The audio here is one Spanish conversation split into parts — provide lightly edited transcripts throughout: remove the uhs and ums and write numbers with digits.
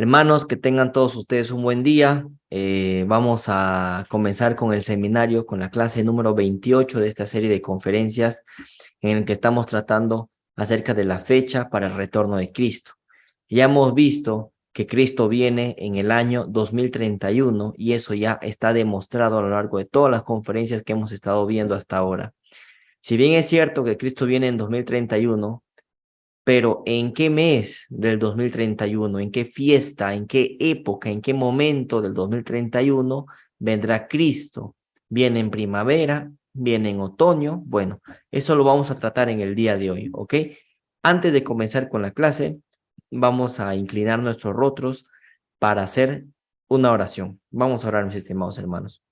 Hermanos, que tengan todos ustedes un buen día. Vamos a comenzar con el seminario, con la clase número 28 de esta serie de conferencias en el que estamos tratando acerca de la fecha para el retorno de Cristo. Ya hemos visto que Cristo viene en el año 2031 y eso ya está demostrado a lo largo de todas las conferencias que hemos estado viendo hasta ahora. Si bien es cierto que Cristo viene en 2031, pero ¿en qué mes del 2031? ¿En qué fiesta? ¿En qué época? ¿En qué momento del 2031 vendrá Cristo? ¿Viene en primavera? ¿Viene en otoño? Bueno, eso lo vamos a tratar en el día de hoy, ¿ok? Antes de comenzar con la clase, vamos a inclinar nuestros rostros para hacer una oración. Vamos a orar, mis estimados hermanos.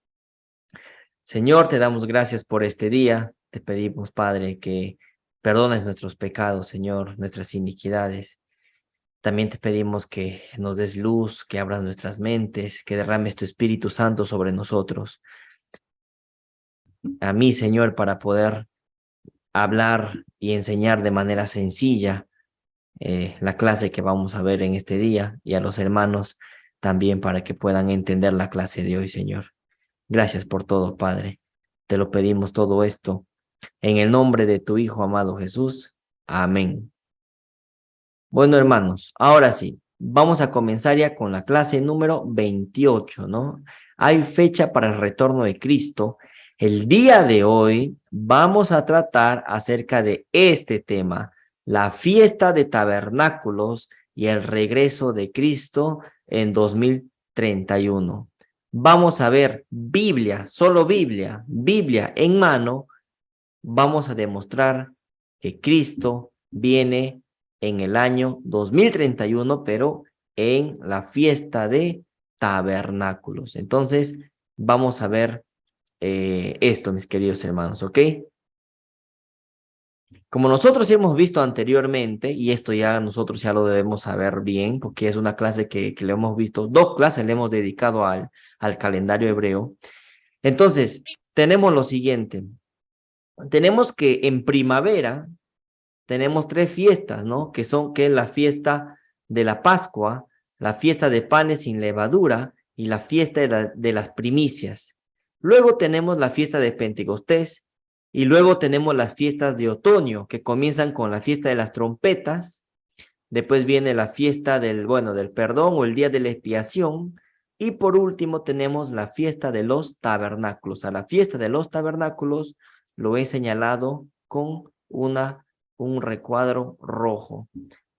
Señor, te damos gracias por este día. Te pedimos, Padre, que perdones nuestros pecados, Señor, nuestras iniquidades. También te pedimos que nos des luz, que abras nuestras mentes, que derrames tu Espíritu Santo sobre nosotros. A mí, Señor, para poder hablar y enseñar de manera sencilla la clase que vamos a ver en este día, y a los hermanos también para que puedan entender la clase de hoy, Señor. Gracias por todo, Padre. Te lo pedimos todo esto en el nombre de tu Hijo amado Jesús. Amén. Bueno, hermanos, ahora sí, vamos a comenzar ya con la clase número 28, ¿no? Hay fecha para el retorno de Cristo. El día de hoy vamos a tratar acerca de este tema, la fiesta de tabernáculos y el regreso de Cristo en 2031. Vamos a ver Biblia, solo Biblia, Biblia en mano. Vamos a demostrar que Cristo viene en el año 2031, pero en la fiesta de tabernáculos. Entonces, vamos a ver esto, mis queridos hermanos, ¿ok? Como nosotros hemos visto anteriormente, y esto ya nosotros ya lo debemos saber bien, porque es una clase que le hemos visto, dos clases le hemos dedicado al calendario hebreo. Entonces, tenemos lo siguiente. Tenemos que en primavera tenemos tres fiestas, ¿no? Que es la fiesta de la Pascua, la fiesta de panes sin levadura y la fiesta de las primicias. Luego tenemos la fiesta de Pentecostés y luego tenemos las fiestas de otoño, que comienzan con la fiesta de las trompetas. Después viene la fiesta del perdón o el día de la expiación. Y por último tenemos la fiesta de los tabernáculos. A la fiesta de los tabernáculos lo he señalado con un recuadro rojo.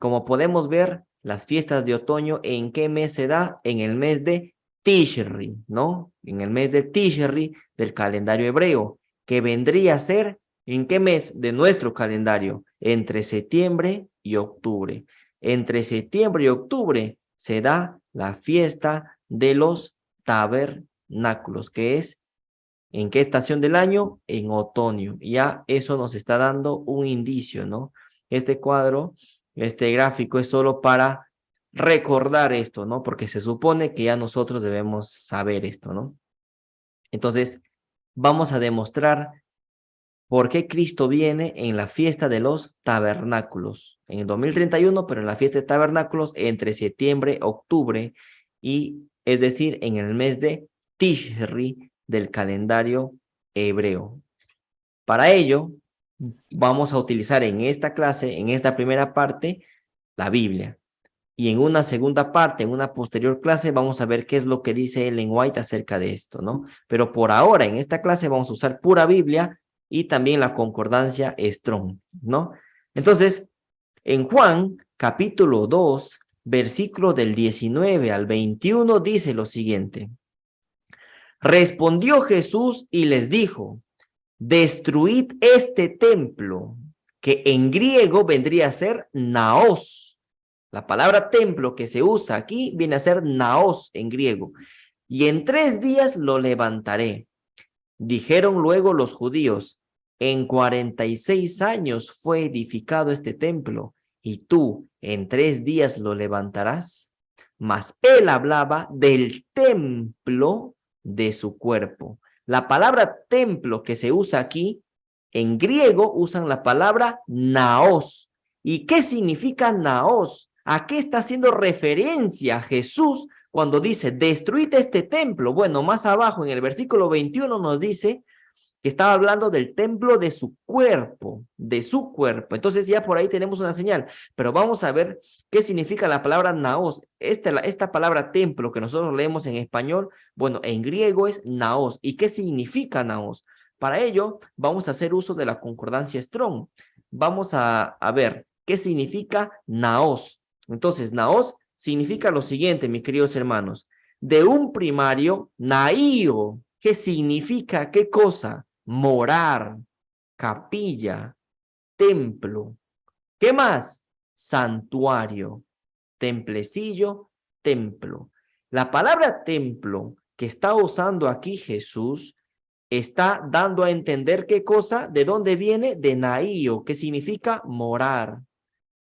Como podemos ver, las fiestas de otoño, ¿en qué mes se da? En el mes de Tishri, ¿no? En el mes de Tishri del calendario hebreo, que vendría a ser, ¿en qué mes de nuestro calendario? Entre septiembre y octubre. Entre septiembre y octubre se da la fiesta de los tabernáculos, que es ¿en qué estación del año? En otoño. Ya eso nos está dando un indicio, ¿no? Este cuadro, este gráfico es solo para recordar esto, ¿no? Porque se supone que ya nosotros debemos saber esto, ¿no? Entonces, vamos a demostrar por qué Cristo viene en la fiesta de los tabernáculos. En el 2031, pero en la fiesta de tabernáculos entre septiembre, octubre, y es decir, en el mes de Tishri del calendario hebreo. Para ello, vamos a utilizar en esta clase, en esta primera parte, la Biblia. Y en una segunda parte, en una posterior clase, vamos a ver qué es lo que dice Ellen White acerca de esto, ¿no? Pero por ahora, en esta clase, vamos a usar pura Biblia y también la concordancia Strong, ¿no? Entonces, en Juan, capítulo 2, versículo del 19 al 21, dice lo siguiente. Respondió Jesús y les dijo, destruid este templo, que en griego vendría a ser naos. La palabra templo que se usa aquí viene a ser naos en griego. Y en 3 días lo levantaré. Dijeron luego los judíos, en 46 años fue edificado este templo, y tú en 3 días lo levantarás. Mas él hablaba del templo de su cuerpo. La palabra templo que se usa aquí, en griego usan la palabra naos. ¿Y qué significa naos? ¿A qué está haciendo referencia Jesús cuando dice, destruid este templo? Bueno, más abajo en el versículo 21 nos dice que estaba hablando del templo de su cuerpo, de su cuerpo. Entonces ya por ahí tenemos una señal, pero vamos a ver qué significa la palabra naos. Esta palabra templo que nosotros leemos en español, bueno, en griego es naos. ¿Y qué significa naos? Para ello, vamos a hacer uso de la concordancia Strong. Vamos a ver qué significa naos. Entonces, naos significa lo siguiente, mis queridos hermanos. De un primario, naío. ¿Qué significa? ¿Qué cosa? Morar, capilla, templo. ¿Qué más? Santuario, templecillo, templo. La palabra templo que está usando aquí Jesús está dando a entender qué cosa, de dónde viene, de naío, que significa morar,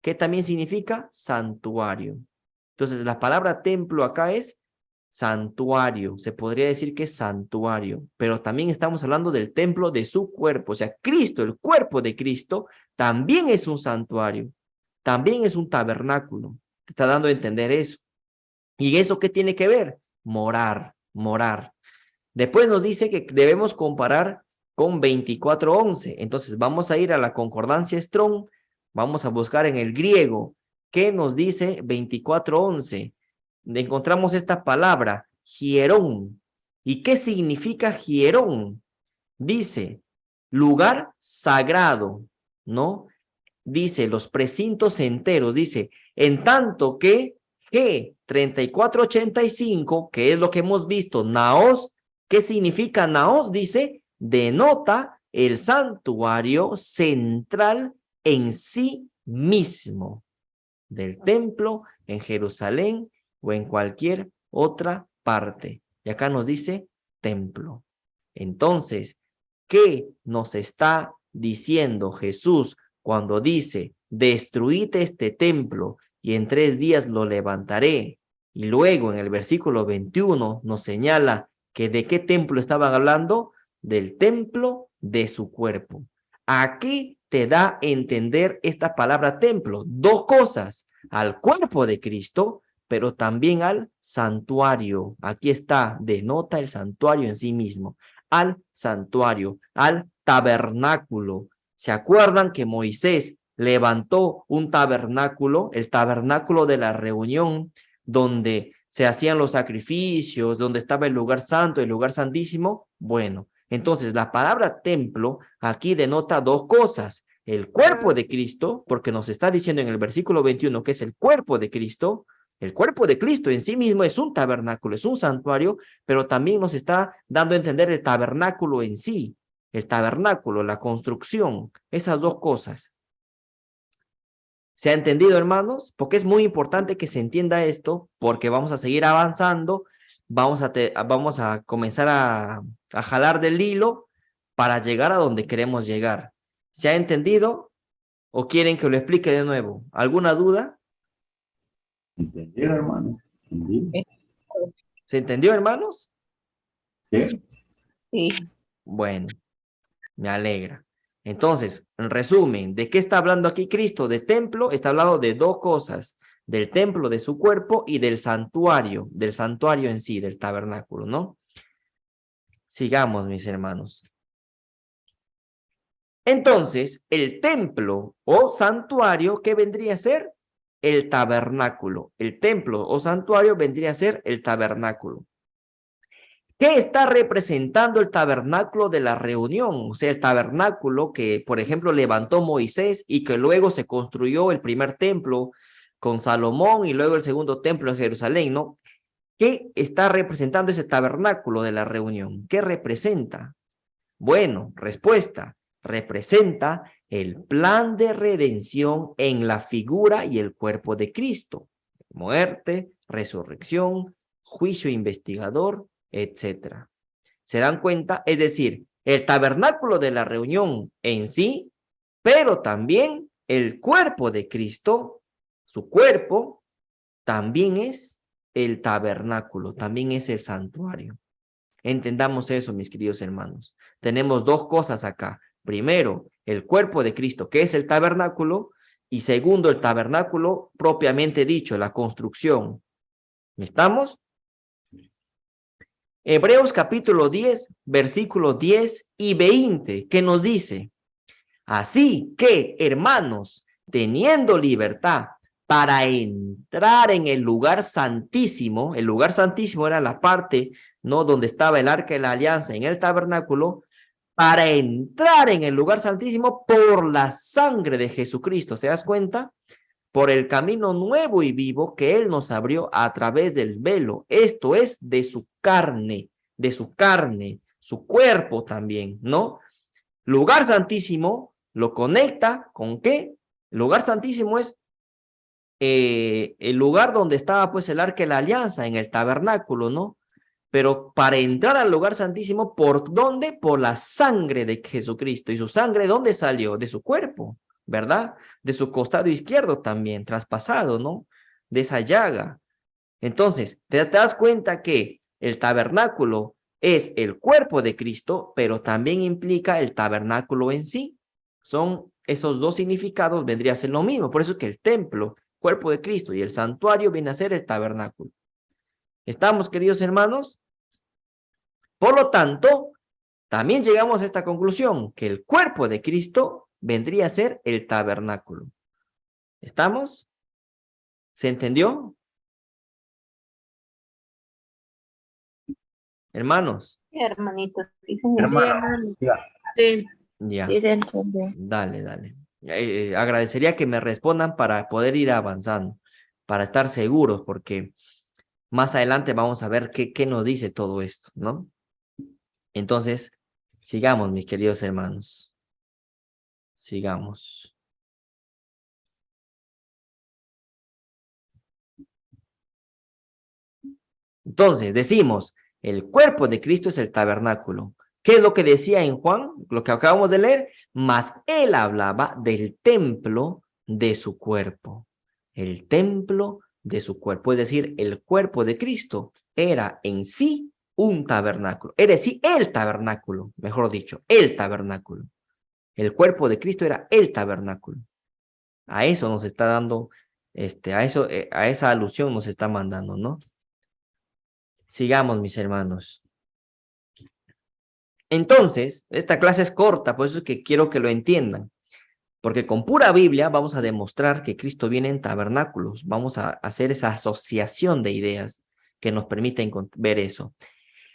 que también significa santuario. Entonces, la palabra templo acá es santuario, se podría decir que es santuario, pero también estamos hablando del templo de su cuerpo, o sea, Cristo, el cuerpo de Cristo, también es un santuario, también es un tabernáculo, te está dando a entender eso. ¿Y eso qué tiene que ver? Morar, morar. Después nos dice que debemos comparar con 24:11, entonces vamos a ir a la concordancia Strong, vamos a buscar en el griego, ¿qué nos dice 24:11? Encontramos esta palabra, hierón. ¿Y qué significa hierón? Dice, lugar sagrado, ¿no? Dice, los precintos enteros, dice, en tanto que G3485, que es lo que hemos visto, naos, ¿qué significa naos? Dice, denota el santuario central en sí mismo del templo en Jerusalén o en cualquier otra parte. Y acá nos dice templo. Entonces, ¿qué nos está diciendo Jesús cuando dice, destruid este templo y en 3 días lo levantaré? Y luego en el versículo 21 nos señala que de qué templo estaban hablando, del templo de su cuerpo. Aquí te da a entender esta palabra templo, 2 cosas, al cuerpo de Cristo, pero también al santuario. Aquí está, denota el santuario en sí mismo, al santuario, al tabernáculo. ¿Se acuerdan que Moisés levantó un tabernáculo, el tabernáculo de la reunión, donde se hacían los sacrificios, donde estaba el lugar santo, el lugar santísimo? Bueno, entonces la palabra templo aquí denota 2 cosas. El cuerpo de Cristo, porque nos está diciendo en el versículo 21 que es el cuerpo de Cristo. El cuerpo de Cristo en sí mismo es un tabernáculo, es un santuario, pero también nos está dando a entender el tabernáculo en sí, el tabernáculo, la construcción, esas 2 cosas. ¿Se ha entendido, hermanos? Porque es muy importante que se entienda esto, porque vamos a seguir avanzando, vamos a comenzar a jalar del hilo para llegar a donde queremos llegar. ¿Se ha entendido o quieren que lo explique de nuevo? ¿Alguna duda? ¿Entendido, hermano? ¿Entendido? ¿Se entendió, hermanos? ¿Qué? Sí. Bueno, me alegra. Entonces, en resumen, ¿de qué está hablando aquí Cristo? De templo, está hablando de 2 cosas, del templo de su cuerpo y del santuario en sí, del tabernáculo, ¿no? Sigamos, mis hermanos. Entonces, el templo o santuario, ¿qué vendría a ser? El tabernáculo. El templo o santuario vendría a ser el tabernáculo. ¿Qué está representando el tabernáculo de la reunión? O sea, el tabernáculo que, por ejemplo, levantó Moisés y que luego se construyó el primer templo con Salomón y luego el segundo templo en Jerusalén, ¿no? ¿Qué está representando ese tabernáculo de la reunión? ¿Qué representa? Bueno, respuesta. Representa el plan de redención en la figura y el cuerpo de Cristo. Muerte, resurrección, juicio investigador, etcétera. ¿Se dan cuenta? Es decir, el tabernáculo de la reunión en sí, pero también el cuerpo de Cristo, su cuerpo, también es el tabernáculo, también es el santuario. Entendamos eso, mis queridos hermanos. Tenemos 2 cosas acá. Primero, el cuerpo de Cristo, que es el tabernáculo, Y segundo, el tabernáculo propiamente dicho, la construcción. ¿Estamos? Hebreos capítulo 10, versículos 10 y 20, ¿qué nos dice? Así que, hermanos, teniendo libertad para entrar en el lugar santísimo era la parte, ¿no?, donde estaba el arca de la alianza en el tabernáculo, para entrar en el lugar santísimo por la sangre de Jesucristo. ¿Se das cuenta? Por el camino nuevo y vivo que Él nos abrió a través del velo. Esto es de su carne, su cuerpo también, ¿no? Lugar santísimo lo conecta con ¿qué? El lugar santísimo es el lugar donde estaba pues el arca de la alianza, en el tabernáculo, ¿no? Pero para entrar al lugar santísimo, ¿por dónde? Por la sangre de Jesucristo. ¿Y su sangre dónde salió? De su cuerpo, ¿verdad? De su costado izquierdo también, traspasado, ¿no? De esa llaga. Entonces, te das cuenta que el tabernáculo es el cuerpo de Cristo, pero también implica el tabernáculo en sí. Son esos dos significados, vendría a ser lo mismo. Por eso es que el templo, cuerpo de Cristo, y el santuario viene a ser el tabernáculo. ¿Estamos, queridos hermanos? Por lo tanto, también llegamos a esta conclusión, que el cuerpo de Cristo vendría a ser el tabernáculo. ¿Estamos? ¿Se entendió? Hermanos. Sí, hermanito, sí, señor. Hermano, ya. Sí, Ya. sí, se entiende. Dale. Agradecería que me respondan para poder ir avanzando, para estar seguros, porque más adelante vamos a ver qué nos dice todo esto, ¿no? Entonces, sigamos, mis queridos hermanos. Sigamos. Entonces, decimos, el cuerpo de Cristo es el tabernáculo. ¿Qué es lo que decía en Juan? Lo que acabamos de leer. Mas él hablaba del templo de su cuerpo. El templo de su cuerpo. Es decir, el cuerpo de Cristo era en sí un tabernáculo. Era en sí el tabernáculo, mejor dicho, el tabernáculo. El cuerpo de Cristo era el tabernáculo. A eso nos está dando, a esa alusión nos está mandando, ¿no? Sigamos, mis hermanos. Entonces, esta clase es corta, por eso es que quiero que lo entiendan. Porque con pura Biblia vamos a demostrar que Cristo viene en tabernáculos. Vamos a hacer esa asociación de ideas que nos permiten ver eso.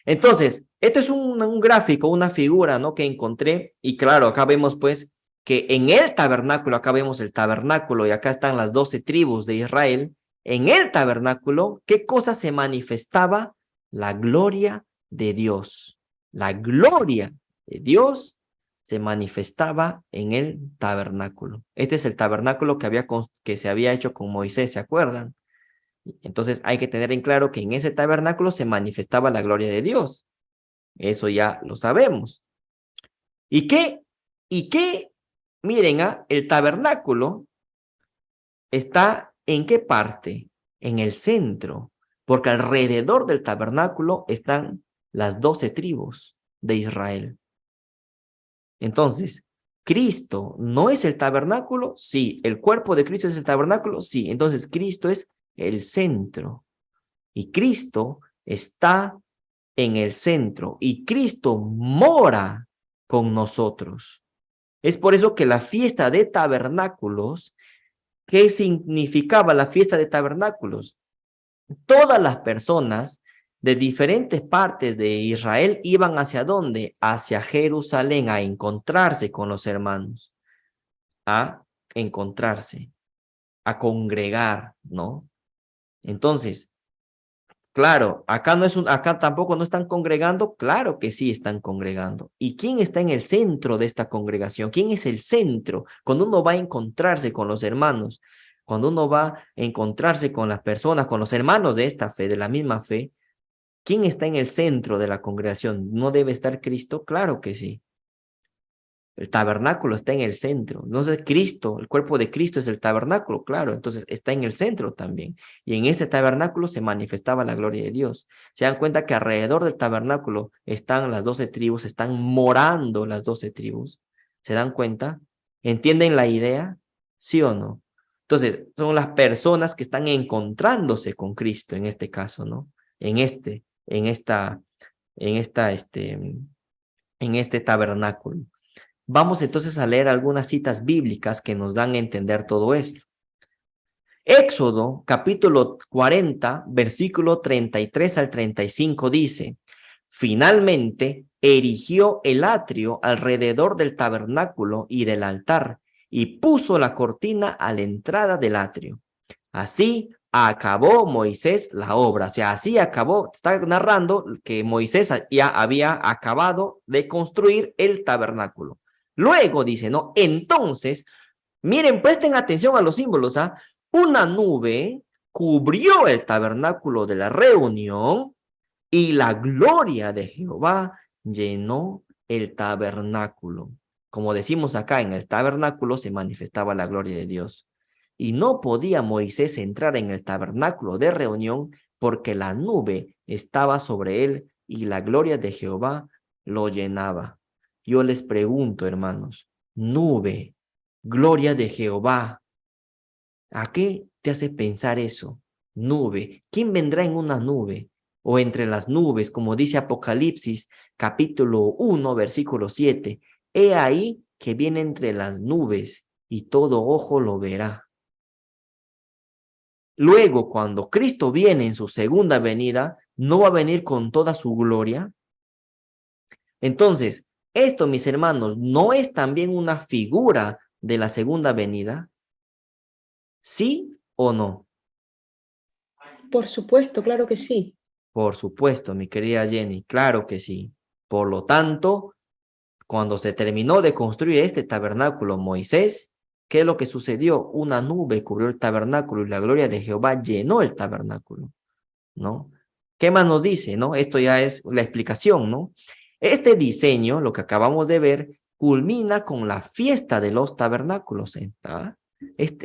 Entonces, esto es un gráfico, una figura, ¿no?, que encontré. Y claro, acá vemos pues que en el tabernáculo, acá vemos el tabernáculo y acá están las 12 tribus de Israel. En el tabernáculo, ¿qué cosa se manifestaba? La gloria de Dios. La gloria de Dios se manifestaba en el tabernáculo. Este es el tabernáculo que se había hecho con Moisés, ¿se acuerdan? Entonces hay que tener en claro que en ese tabernáculo se manifestaba la gloria de Dios. Eso ya lo sabemos. ¿Y qué? Miren, el tabernáculo está ¿en qué parte? En el centro, porque alrededor del tabernáculo están las 12 tribus de Israel. Entonces, ¿Cristo no es el tabernáculo? Sí. ¿El cuerpo de Cristo es el tabernáculo? Sí. Entonces, Cristo es el centro. Y Cristo está en el centro. Y Cristo mora con nosotros. Es por eso que la fiesta de tabernáculos, ¿qué significaba la fiesta de tabernáculos? Todas las personas de diferentes partes de Israel iban ¿hacia dónde? Hacia Jerusalén a encontrarse con los hermanos, a encontrarse, a congregar, ¿no? Entonces, claro, acá tampoco no están congregando, claro que sí están congregando. ¿Y quién está en el centro de esta congregación? ¿Quién es el centro? Cuando uno va a encontrarse con los hermanos, cuando uno va a encontrarse con las personas, con los hermanos de esta fe, de la misma fe, ¿quién está en el centro de la congregación? ¿No debe estar Cristo? Claro que sí. El tabernáculo está en el centro. Entonces Cristo, el cuerpo de Cristo es el tabernáculo, claro. Entonces está en el centro también. Y en este tabernáculo se manifestaba la gloria de Dios. Se dan cuenta que alrededor del tabernáculo están las 12 tribus, están morando las 12 tribus. ¿Se dan cuenta? ¿Entienden la idea? ¿Sí o no? Entonces, son las personas que están encontrándose con Cristo en este caso, ¿no? En este tabernáculo. Vamos entonces a leer algunas citas bíblicas que nos dan a entender todo esto. Éxodo, capítulo 40, versículo 33 al 35 dice: finalmente erigió el atrio alrededor del tabernáculo y del altar y puso la cortina a la entrada del atrio. Así acabó Moisés la obra. O sea, así acabó. Está narrando que Moisés ya había acabado de construir el tabernáculo. Luego dice, ¿no? Entonces, miren, presten atención a los símbolos, ¿ah? Una nube cubrió el tabernáculo de la reunión y la gloria de Jehová llenó el tabernáculo. Como decimos acá, en el tabernáculo se manifestaba la gloria de Dios. Y no podía Moisés entrar en el tabernáculo de reunión porque la nube estaba sobre él y la gloria de Jehová lo llenaba. Yo les pregunto, hermanos, nube, gloria de Jehová, ¿a qué te hace pensar eso? Nube, ¿quién vendrá en una nube? O entre las nubes, como dice Apocalipsis, capítulo 1, versículo 7. He ahí que viene entre las nubes y todo ojo lo verá. Luego, cuando Cristo viene en su segunda venida, ¿no va a venir con toda su gloria? Entonces, esto, mis hermanos, ¿no es también una figura de la segunda venida? ¿Sí o no? Por supuesto, claro que sí. Por supuesto, mi querida Jenny, claro que sí. Por lo tanto, cuando se terminó de construir este tabernáculo, Moisés, ¿qué es lo que sucedió? Una nube cubrió el tabernáculo y la gloria de Jehová llenó el tabernáculo, ¿no? ¿Qué más nos dice, no? Esto ya es la explicación, ¿no? Este diseño, lo que acabamos de ver, culmina con la fiesta de los tabernáculos, ¿ah?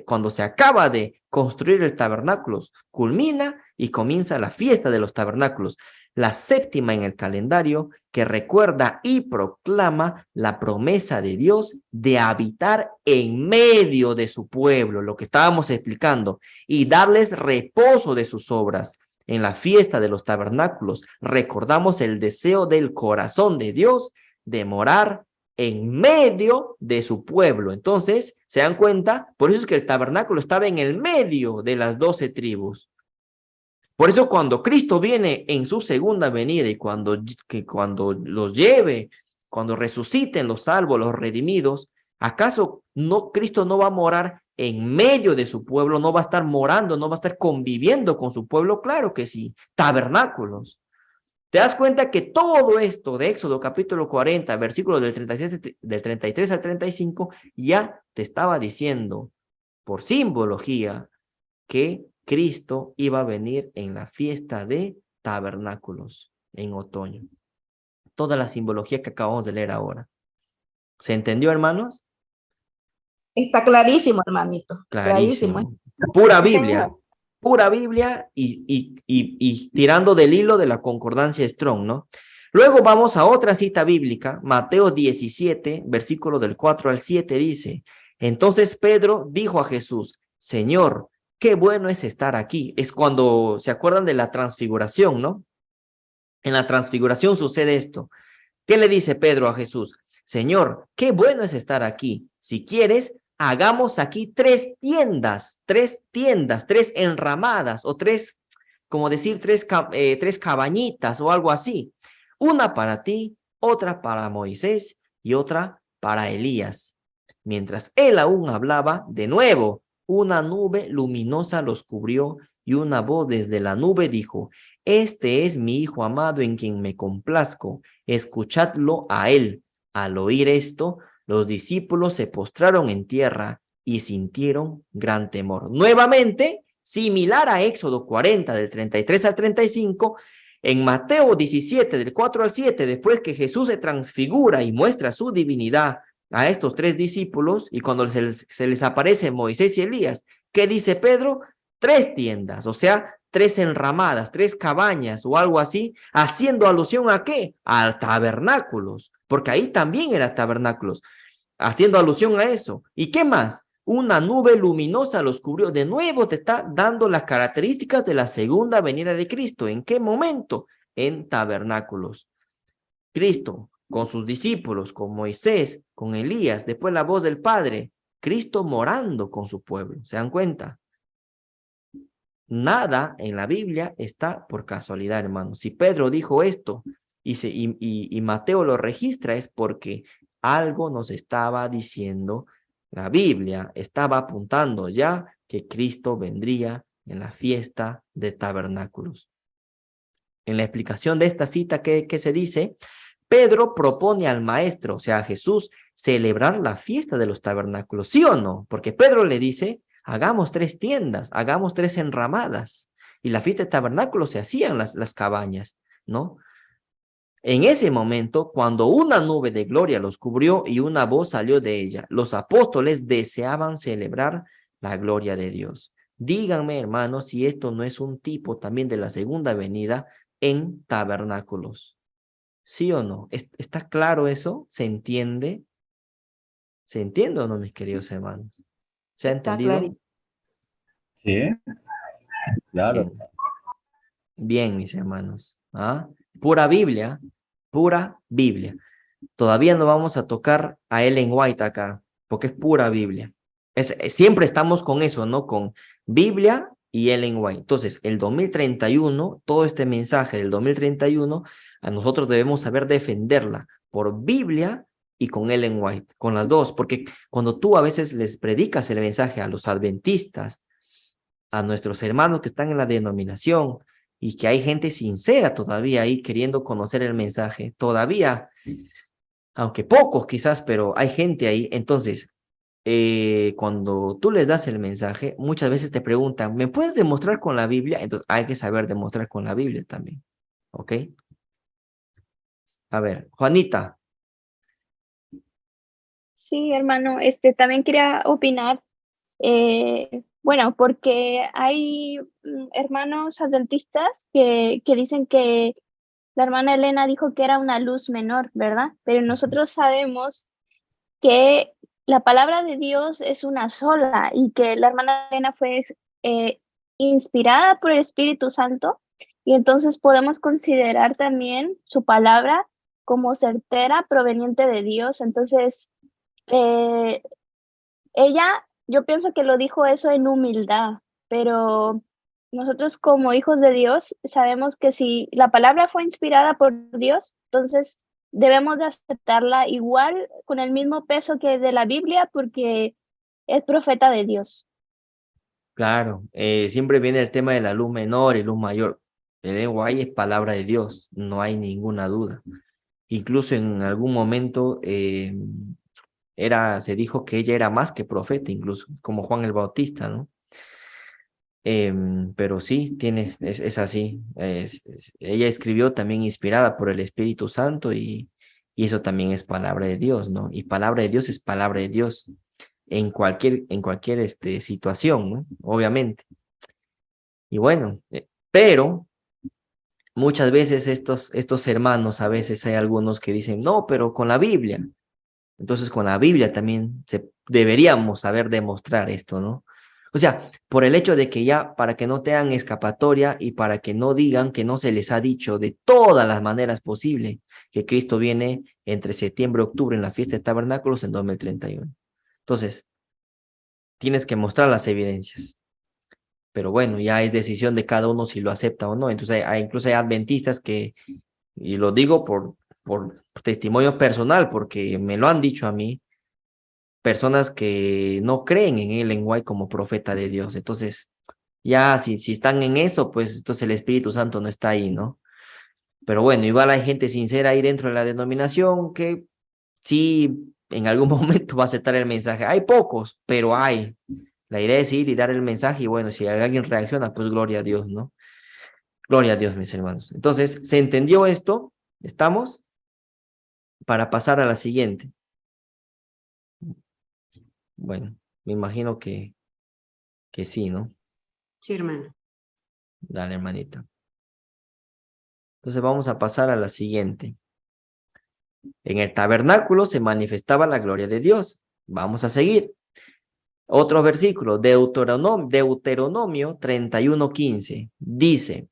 Cuando se acaba de construir el tabernáculo, culmina y comienza la fiesta de los tabernáculos, la séptima en el calendario, que recuerda y proclama la promesa de Dios de habitar en medio de su pueblo, lo que estábamos explicando, y darles reposo de sus obras. En la fiesta de los tabernáculos recordamos el deseo del corazón de Dios de morar en medio de su pueblo. Entonces, ¿se dan cuenta? Por eso es que el tabernáculo estaba en el medio de las 12 tribus. Por eso cuando Cristo viene en su segunda venida y cuando los lleve, cuando resuciten los salvos, los redimidos, ¿acaso Cristo no va a morar en medio de su pueblo? ¿No va a estar morando, no va a estar conviviendo con su pueblo? Claro que sí, tabernáculos. ¿Te das cuenta que todo esto de Éxodo capítulo 40, versículos del 33 al 35, ya te estaba diciendo por simbología que Cristo iba a venir en la fiesta de tabernáculos en otoño? Toda la simbología que acabamos de leer ahora. ¿Se entendió, hermanos? Está clarísimo, hermanito. Clarísimo. Pura Biblia. Pura Biblia y tirando del hilo de la concordancia Strong, ¿no? Luego vamos a otra cita bíblica, Mateo 17, versículo del 4 al 7, dice: entonces Pedro dijo a Jesús: Señor, qué bueno es estar aquí. Es cuando se acuerdan de la transfiguración, ¿no? En la transfiguración sucede esto. ¿Qué le dice Pedro a Jesús? Señor, qué bueno es estar aquí. Si quieres, hagamos aquí 3 tiendas, 3 enramadas, o 3, como decir, 3 cabañitas o algo así. Una para ti, otra para Moisés y otra para Elías. Mientras él aún hablaba, de nuevo, una nube luminosa los cubrió y una voz desde la nube dijo: este es mi hijo amado en quien me complazco, escuchadlo a él. Al oír esto, los discípulos se postraron en tierra y sintieron gran temor. Nuevamente, similar a Éxodo 40 del 33 al 35, en Mateo 17 del 4 al 7, después que Jesús se transfigura y muestra su divinidad a estos 3 discípulos, y cuando se les aparece Moisés y Elías, ¿qué dice Pedro? 3 tiendas, o sea, 3 enramadas, 3 cabañas o algo así, haciendo alusión ¿a qué? A tabernáculos, porque ahí también eran tabernáculos, haciendo alusión a eso. ¿Y qué más? una nube luminosa los cubrió. De nuevo te está dando las características de la segunda venida de Cristo. ¿En qué momento? En tabernáculos. Cristo con sus discípulos, con Moisés, con Elías, después la voz del Padre, Cristo morando con su pueblo. ¿Se dan cuenta? Nada en la Biblia está por casualidad, hermanos. Si Pedro dijo esto y Mateo lo registra, es porque algo nos estaba diciendo la Biblia. Estaba apuntando ya que Cristo vendría en la fiesta de tabernáculos. En la explicación de esta cita, ¿qué se dice? Pedro propone al maestro, o sea, a Jesús, celebrar la fiesta de los tabernáculos, ¿sí o no? Porque Pedro le dice, hagamos 3 tiendas, hagamos 3 enramadas. Y la fiesta de tabernáculos se hacían las cabañas, ¿no? En ese momento, cuando una nube de gloria los cubrió y una voz salió de ella, los apóstoles deseaban celebrar la gloria de Dios. Díganme, hermanos, si esto no es un tipo también de la segunda venida en tabernáculos. ¿Sí o no? ¿Está claro eso? ¿Se entiende? ¿Se entiende o no, mis queridos hermanos? ¿Se ha Está entendido? clarito. Sí, claro. Bien. Bien, mis hermanos. ¿Ah? Pura Biblia, pura Biblia. Todavía no vamos a tocar a Ellen White acá, porque es pura Biblia. Siempre estamos con eso, ¿no? Con Biblia y Ellen White. Entonces, el 2031, todo este mensaje del 2031, a nosotros debemos saber defenderla por Biblia y con Ellen White, con las dos, porque cuando tú a veces les predicas el mensaje a los adventistas, a nuestros hermanos que están en la denominación, y que hay gente sincera todavía ahí queriendo conocer el mensaje, todavía, aunque pocos quizás, pero hay gente ahí. Entonces, cuando tú les das el mensaje, muchas veces te preguntan, ¿me puedes demostrar con la Biblia? Entonces hay que saber demostrar con la Biblia también, ¿ok? A ver, Juanita. Sí, hermano, también quería opinar, bueno, porque hay hermanos adventistas que dicen que la hermana Elena dijo que era una luz menor, ¿verdad? Pero nosotros sabemos que la palabra de Dios es una sola y que la hermana Elena fue inspirada por el Espíritu Santo y entonces podemos considerar también su palabra como certera, proveniente de Dios. Entonces, ella, yo pienso que lo dijo eso en humildad, pero nosotros como hijos de Dios sabemos que si la palabra fue inspirada por Dios, entonces debemos de aceptarla igual con el mismo peso que de la Biblia porque es profeta de Dios. Claro, siempre viene el tema de la luz menor y luz mayor. El lenguaje es palabra de Dios, no hay ninguna duda. Incluso en algún momento se dijo que ella era más que profeta, incluso, como Juan el Bautista, ¿no? Pero sí, es así. Ella escribió también inspirada por el Espíritu Santo y eso también es palabra de Dios, ¿no? Y palabra de Dios es palabra de Dios en cualquier situación, ¿no? Obviamente. Y bueno, pero muchas veces estos hermanos, a veces hay algunos que dicen, no, pero con la Biblia. Entonces con la Biblia también deberíamos saber demostrar esto, ¿no? O sea, por el hecho de que ya, para que no tengan escapatoria y para que no digan que no se les ha dicho de todas las maneras posibles que Cristo viene entre septiembre y octubre en la fiesta de tabernáculos en 2031. Entonces, tienes que mostrar las evidencias. Pero bueno, ya es decisión de cada uno si lo acepta o no. Entonces, incluso hay adventistas que, y lo digo por testimonio personal, porque me lo han dicho a mí, personas que no creen en Ellen White como profeta de Dios. Entonces, ya si están en eso, pues entonces el Espíritu Santo no está ahí, ¿no? Pero bueno, igual hay gente sincera ahí dentro de la denominación que sí en algún momento va a aceptar el mensaje. Hay pocos, pero hay. La idea es ir y dar el mensaje y bueno, si alguien reacciona, pues gloria a Dios, ¿no? Gloria a Dios, mis hermanos. Entonces, ¿se entendió esto? ¿Estamos? Para pasar a la siguiente. Bueno, me imagino que sí, ¿no? Sí, hermano. Dale, hermanita. Entonces vamos a pasar a la siguiente. En el tabernáculo se manifestaba la gloria de Dios. Vamos a seguir. Otro versículo, Deuteronomio 31:15, dice,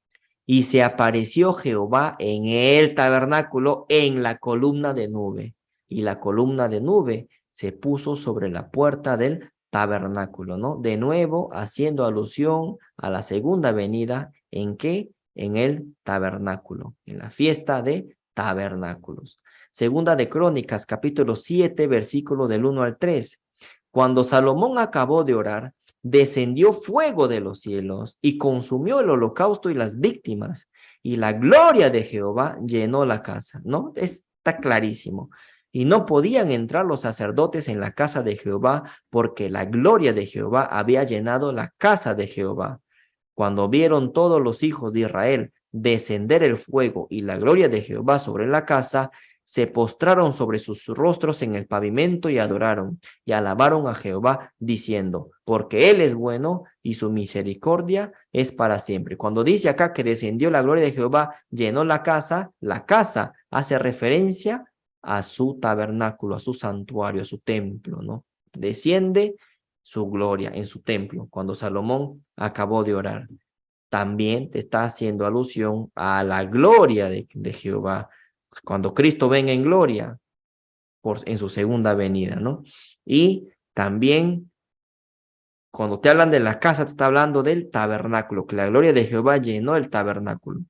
y se apareció Jehová en el tabernáculo en la columna de nube, y la columna de nube se puso sobre la puerta del tabernáculo, ¿no? De nuevo, haciendo alusión a la segunda venida, ¿en qué? En el tabernáculo, en la fiesta de tabernáculos. Segunda de Crónicas, capítulo 7, versículo del 1 al 3. Cuando Salomón acabó de orar, descendió fuego de los cielos y consumió el holocausto y las víctimas, y la gloria de Jehová llenó la casa, ¿no? Está clarísimo. Y no podían entrar los sacerdotes en la casa de Jehová, porque la gloria de Jehová había llenado la casa de Jehová. Cuando vieron todos los hijos de Israel descender el fuego y la gloria de Jehová sobre la casa, se postraron sobre sus rostros en el pavimento y adoraron y alabaron a Jehová diciendo, porque Él es bueno y su misericordia es para siempre. Cuando dice acá que descendió la gloria de Jehová, llenó la casa hace referencia a su tabernáculo, a su santuario, a su templo, ¿no? Desciende su gloria en su templo cuando Salomón acabó de orar. También te está haciendo alusión a la gloria de Jehová, cuando Cristo venga en gloria en su segunda venida, ¿no? Y también cuando te hablan de la casa, te está hablando del tabernáculo, que la gloria de Jehová llenó el tabernáculo,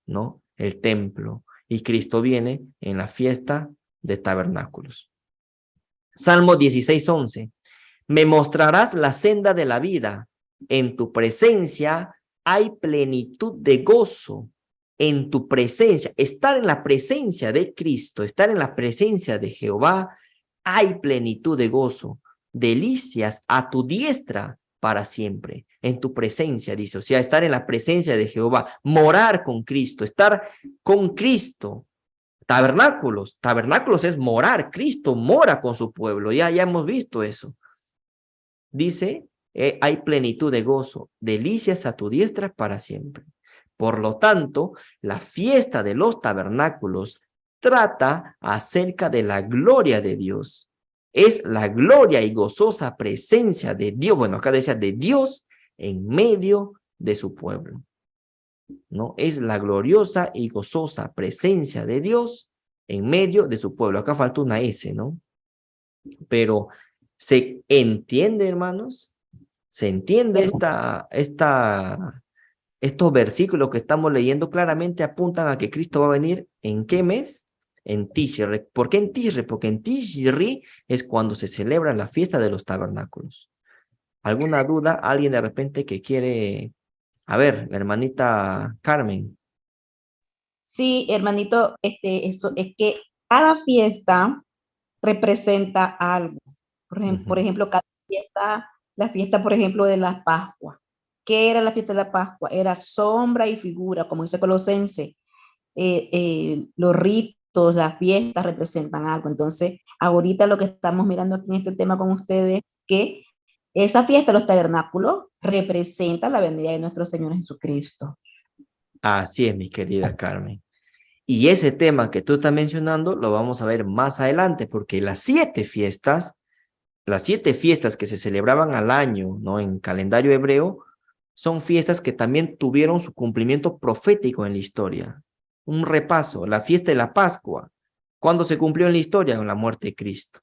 ¿no? El templo. Y Cristo viene en la fiesta de tabernáculos. Salmo 16:11. Me mostrarás la senda de la vida. En tu presencia hay plenitud de gozo. En tu presencia, estar en la presencia de Cristo, estar en la presencia de Jehová, hay plenitud de gozo, delicias a tu diestra para siempre. En tu presencia, dice, o sea, estar en la presencia de Jehová, morar con Cristo, estar con Cristo. Tabernáculos es morar, Cristo mora con su pueblo, ya hemos visto eso. Dice, hay plenitud de gozo, delicias a tu diestra para siempre. Por lo tanto, la fiesta de los tabernáculos trata acerca de la gloria de Dios. Es la gloria y gozosa presencia de Dios, bueno, acá decía de Dios en medio de su pueblo, ¿no? Es la gloriosa y gozosa presencia de Dios en medio de su pueblo. Acá falta una S, ¿no? Pero ¿se entiende, hermanos? ¿Se entiende estos versículos que estamos leyendo? Claramente apuntan a que Cristo va a venir ¿en qué mes? En Tishri. ¿Por qué en Tishri? Porque en Tishri es cuando se celebra la fiesta de los tabernáculos. ¿Alguna duda? ¿Alguien de repente que quiere? A ver, la hermanita Carmen. Sí, hermanito, esto es que cada fiesta representa algo. Por ejemplo, cada fiesta, la fiesta, por ejemplo, de la Pascua. ¿Qué era la fiesta de la Pascua? Era sombra y figura, como dice Colosenses. Los ritos, las fiestas representan algo. Entonces, ahorita lo que estamos mirando aquí en este tema con ustedes, que esa fiesta de los tabernáculos representa la venida de nuestro Señor Jesucristo. Así es, mi querida Carmen. Y ese tema que tú estás mencionando lo vamos a ver más adelante, porque las 7 fiestas que se celebraban al año, ¿no? En calendario hebreo, son fiestas que también tuvieron su cumplimiento profético en la historia. Un repaso, la fiesta de la Pascua, ¿cuándo se cumplió en la historia? Con la muerte de Cristo.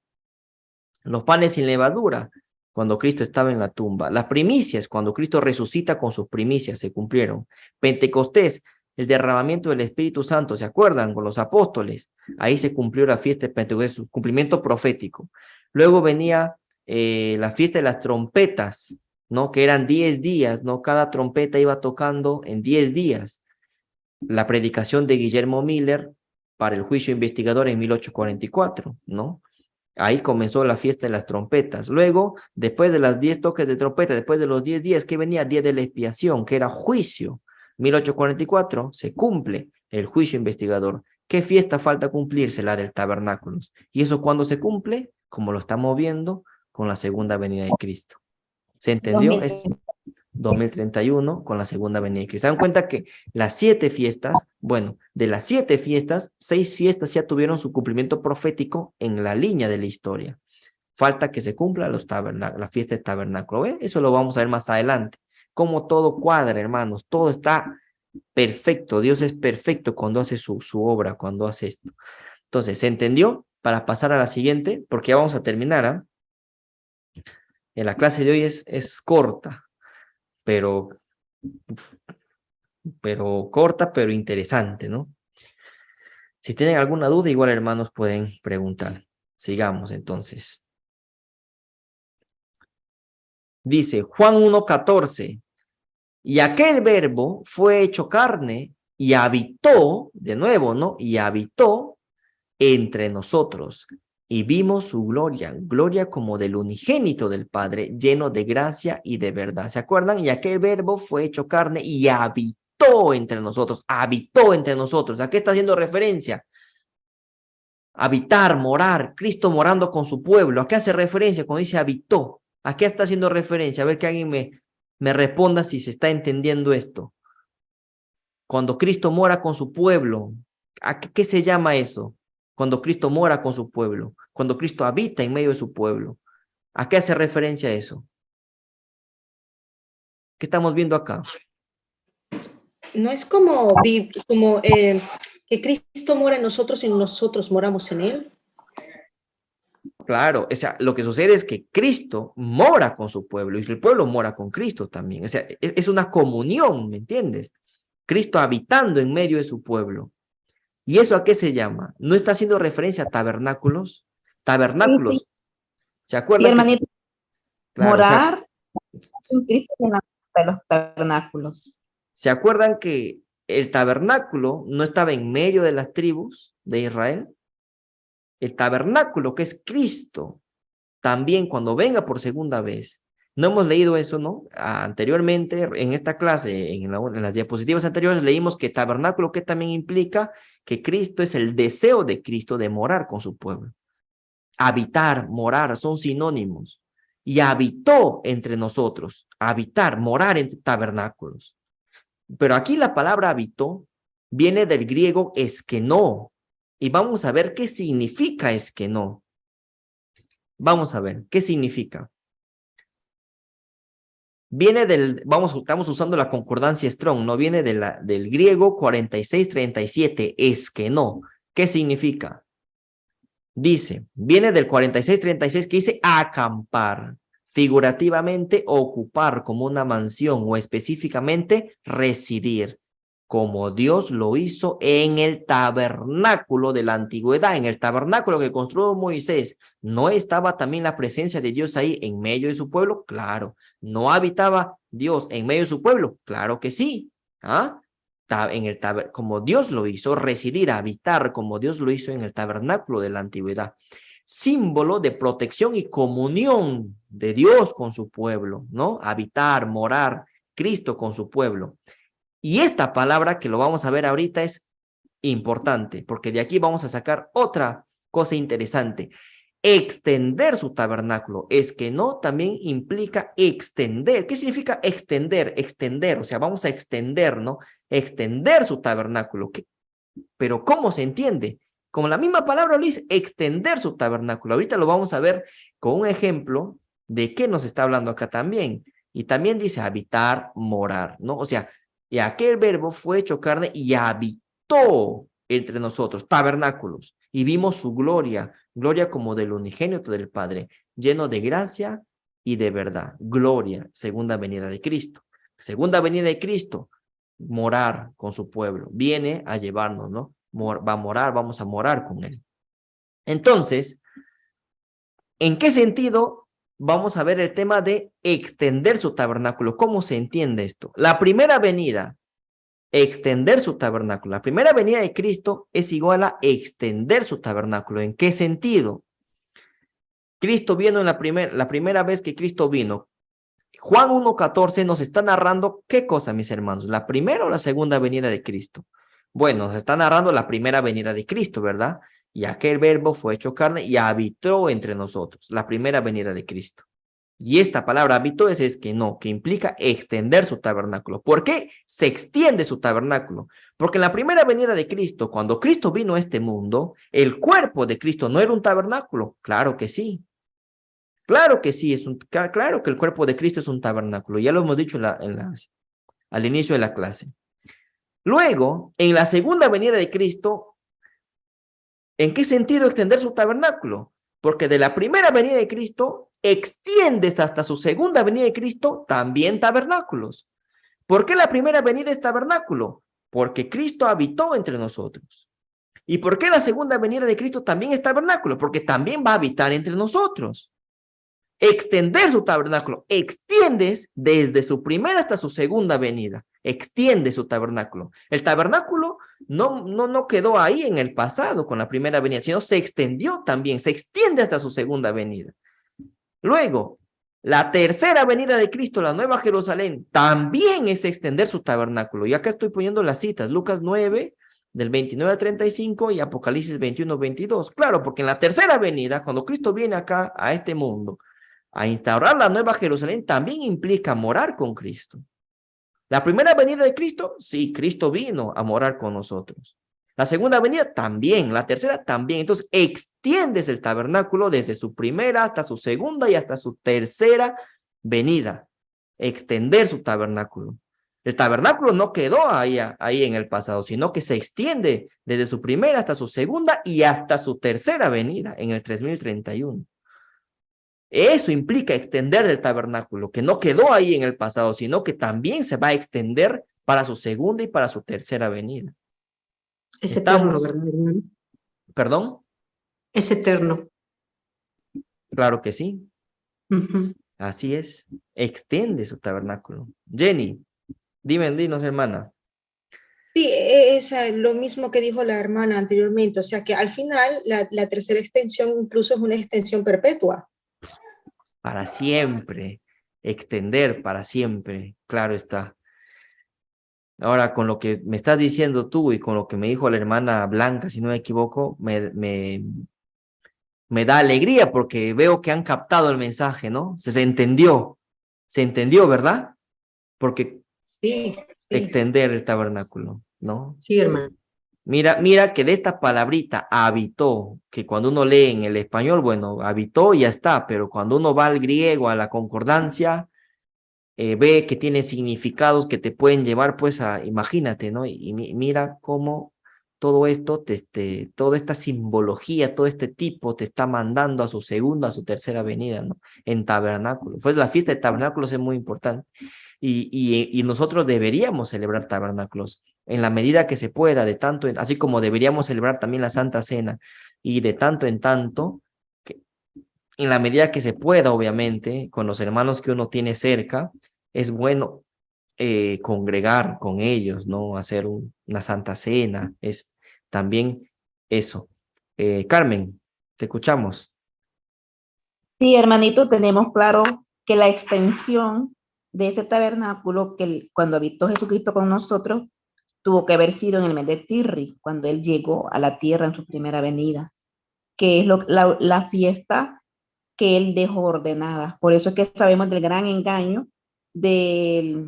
Los panes sin levadura, cuando Cristo estaba en la tumba. Las primicias, cuando Cristo resucita con sus primicias, se cumplieron. Pentecostés, el derramamiento del Espíritu Santo, ¿se acuerdan? Con los apóstoles. Ahí se cumplió la fiesta de Pentecostés, su cumplimiento profético. Luego venía la fiesta de las trompetas, ¿no? Que eran 10 días, ¿no? Cada trompeta iba tocando en 10 días. La predicación de Guillermo Miller para el juicio investigador en 1844, ¿no? Ahí comenzó la fiesta de las trompetas. Luego, después de las 10 toques de trompeta, después de los 10 días, ¿qué venía? Día de la expiación, que era juicio. 1844 se cumple el juicio investigador. ¿Qué fiesta falta cumplirse? La del tabernáculos. ¿Y eso cuándo se cumple? Como lo estamos viendo con la segunda venida de Cristo. ¿Se entendió? Es 2031 con la segunda venida de Cristo. ¿Se dan cuenta que las 7 fiestas, bueno, de las 7 fiestas, 6 fiestas ya tuvieron su cumplimiento profético en la línea de la historia? Falta que se cumpla la fiesta de tabernáculo. ¿Ve? Eso lo vamos a ver más adelante. Cómo todo cuadra, hermanos. Todo está perfecto. Dios es perfecto cuando hace su obra, cuando hace esto. Entonces, ¿se entendió? Para pasar a la siguiente, porque ya vamos a terminar. ¿Ah? En la clase de hoy es corta, pero corta, pero interesante, ¿no? Si tienen alguna duda, igual hermanos pueden preguntar. Sigamos entonces. Dice Juan 1:14, y aquel verbo fue hecho carne y habitó, de nuevo, ¿no? Y habitó entre nosotros y vimos su gloria, gloria como del unigénito del Padre, lleno de gracia y de verdad. ¿Se acuerdan? Y aquel verbo fue hecho carne y habitó entre nosotros, habitó entre nosotros. ¿A qué está haciendo referencia? Habitar, morar, Cristo morando con su pueblo. ¿A qué hace referencia cuando dice habitó? ¿A qué está haciendo referencia? A ver que alguien me responda si se está entendiendo esto. Cuando Cristo mora con su pueblo, ¿a qué se llama eso? Cuando Cristo mora con su pueblo, cuando Cristo habita en medio de su pueblo. ¿A qué hace referencia eso? ¿Qué estamos viendo acá? No es como, que Cristo mora en nosotros y nosotros moramos en Él. Claro, o sea, lo que sucede es que Cristo mora con su pueblo y el pueblo mora con Cristo también. O sea, es una comunión, ¿me entiendes? Cristo habitando en medio de su pueblo. ¿Y eso a qué se llama? ¿No está haciendo referencia a tabernáculos? Tabernáculos. Sí, ¿Se acuerdan? sí, hermanito. Claro, Morar con Cristo en los tabernáculos. ¿se acuerdan que el tabernáculo no estaba en medio de las tribus de Israel? El tabernáculo, que es Cristo, también cuando venga por segunda vez. No hemos leído eso, ¿no? Anteriormente, en esta clase, en las diapositivas anteriores, leímos que tabernáculo, que también implica que Cristo es el deseo de Cristo de morar con su pueblo. Habitar, morar, son sinónimos. Y habitó entre nosotros. Habitar, morar entre tabernáculos. Pero aquí la palabra habitó viene del griego eskenó. Y vamos a ver qué significa eskenó. Vamos a ver, ¿qué significa? Viene estamos usando la concordancia Strong, no viene del griego 4637, eskenó. ¿Qué significa? Dice, viene del 4636 que dice acampar, figurativamente ocupar como una mansión o específicamente residir, como Dios lo hizo en el tabernáculo de la antigüedad, en el tabernáculo que construyó Moisés. ¿No estaba también la presencia de Dios ahí en medio de su pueblo? Claro. ¿No habitaba Dios en medio de su pueblo? Claro que sí. ¿Ah? Como Dios lo hizo, residir, habitar como Dios lo hizo en el tabernáculo de la antigüedad. Símbolo de protección y comunión de Dios con su pueblo, ¿no? Habitar, morar, Cristo con su pueblo. Y esta palabra que lo vamos a ver ahorita es importante, porque de aquí vamos a sacar otra cosa interesante. Extender su tabernáculo. Es que no también implica extender. ¿Qué significa extender? Extender, o sea, vamos a extender, ¿no? Extender su tabernáculo. Pero ¿cómo se entiende? Como la misma palabra lo dice, extender su tabernáculo. Ahorita lo vamos a ver con un ejemplo de qué nos está hablando acá también. Y también dice habitar, morar, ¿no? O sea, y aquel verbo fue hecho carne y habitó entre nosotros, tabernáculos, y vimos su gloria, gloria como del unigénito del Padre, lleno de gracia y de verdad. Gloria, segunda venida de Cristo. Segunda venida de Cristo, morar con su pueblo, viene a llevarnos, ¿no? Va a morar, vamos a morar con él. Entonces, ¿en qué sentido vamos a ver el tema de extender su tabernáculo? ¿Cómo se entiende esto? La primera venida, extender su tabernáculo. La primera venida de Cristo es igual a extender su tabernáculo. ¿En qué sentido? Cristo vino en la primera vez que Cristo vino. Juan 1:14 nos está narrando ¿qué cosa, mis hermanos? ¿La primera o la segunda venida de Cristo? Bueno, nos está narrando la primera venida de Cristo, ¿verdad? Y aquel verbo fue hecho carne y habitó entre nosotros, la primera venida de Cristo. Y esta palabra habitó es que no, que implica extender su tabernáculo. ¿Por qué se extiende su tabernáculo? Porque en la primera venida de Cristo, cuando Cristo vino a este mundo, el cuerpo de Cristo no era un tabernáculo. Claro que sí. Claro que sí, claro que el cuerpo de Cristo es un tabernáculo. Ya lo hemos dicho al inicio de la clase. Luego, en la segunda venida de Cristo, ¿en qué sentido extender su tabernáculo? Porque de la primera venida de Cristo extiendes hasta su segunda venida de Cristo también tabernáculos. ¿Por qué la primera venida es tabernáculo? Porque Cristo habitó entre nosotros. ¿Y por qué la segunda venida de Cristo también es tabernáculo? Porque también va a habitar entre nosotros. Extender su tabernáculo, extiendes desde su primera hasta su segunda venida, extiende su tabernáculo. El tabernáculo no quedó ahí en el pasado con la primera venida, sino se extendió también, se extiende hasta su segunda venida. Luego, la tercera venida de Cristo, la Nueva Jerusalén, también es extender su tabernáculo. Y acá estoy poniendo las citas, Lucas 9, del 29 al 35 y Apocalipsis 21, 22. Claro, porque en la tercera venida, cuando Cristo viene acá a este mundo, a instaurar la Nueva Jerusalén, también implica morar con Cristo. La primera venida de Cristo, sí, Cristo vino a morar con nosotros. La segunda venida también, la tercera también. Entonces, extiendes el tabernáculo desde su primera hasta su segunda y hasta su tercera venida. Extender su tabernáculo. El tabernáculo no quedó ahí en el pasado, sino que se extiende desde su primera hasta su segunda y hasta su tercera venida en el 3031. Eso implica extender el tabernáculo, que no quedó ahí en el pasado, sino que también se va a extender para su segunda y para su tercera venida. Es eterno, ¿verdad, hermano? ¿Perdón? Es eterno. Claro que sí. Así es. Extiende su tabernáculo. Jenny, dinos, hermana. Sí, es lo mismo que dijo la hermana anteriormente, o sea que al final la tercera extensión incluso es una extensión perpetua. Para siempre. Extender para siempre. Claro está. Ahora, con lo que me estás diciendo tú y con lo que me dijo la hermana Blanca, si no me equivoco, me da alegría porque veo que han captado el mensaje, ¿no? Se entendió, ¿verdad? Porque Sí, sí. extender el tabernáculo, ¿no? Sí, hermano. Mira que de esta palabrita habitó, que cuando uno lee en el español, bueno, habitó y ya está, pero cuando uno va al griego, a la concordancia, ve que tiene significados que te pueden llevar, pues, imagínate, ¿no? Y mira cómo todo esto, toda esta simbología, todo este tipo te está mandando a su segunda, a su tercera venida, ¿no? En tabernáculo. Pues la fiesta de tabernáculos es muy importante. Y nosotros deberíamos celebrar tabernáculos en la medida que se pueda, así como deberíamos celebrar también la Santa Cena, y de tanto en tanto, en la medida que se pueda, obviamente, con los hermanos que uno tiene cerca, es bueno congregar con ellos, ¿no? Hacer una Santa Cena, es también eso. Carmen, te escuchamos. Sí, hermanito, tenemos claro que la extensión de ese tabernáculo que cuando habitó Jesucristo con nosotros tuvo que haber sido en el mes de Tirri, cuando él llegó a la tierra en su primera venida, que es la fiesta que él dejó ordenada. Por eso es que sabemos del gran engaño de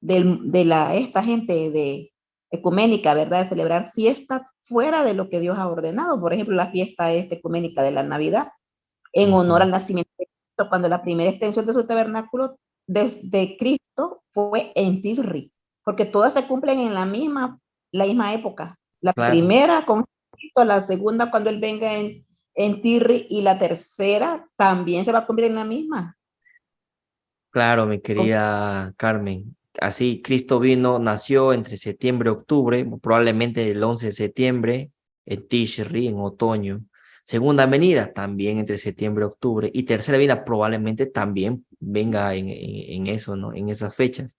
esta gente de ecuménica, ¿verdad? De celebrar fiestas fuera de lo que Dios ha ordenado. Por ejemplo, la fiesta ecuménica de la Navidad, en honor al nacimiento de Cristo, cuando la primera extensión de su tabernáculo desde Cristo fue en Tirri, porque todas se cumplen en la misma época. La Claro. primera con Cristo, la segunda cuando él venga en Tirri, y la tercera también se va a cumplir en la misma. Claro, mi querida Carmen. Así, Cristo nació entre septiembre y octubre, probablemente el 11 de septiembre, en Tishri, en otoño. Segunda venida, también entre septiembre y octubre. Y tercera venida, probablemente también venga en eso, ¿no? En esas fechas.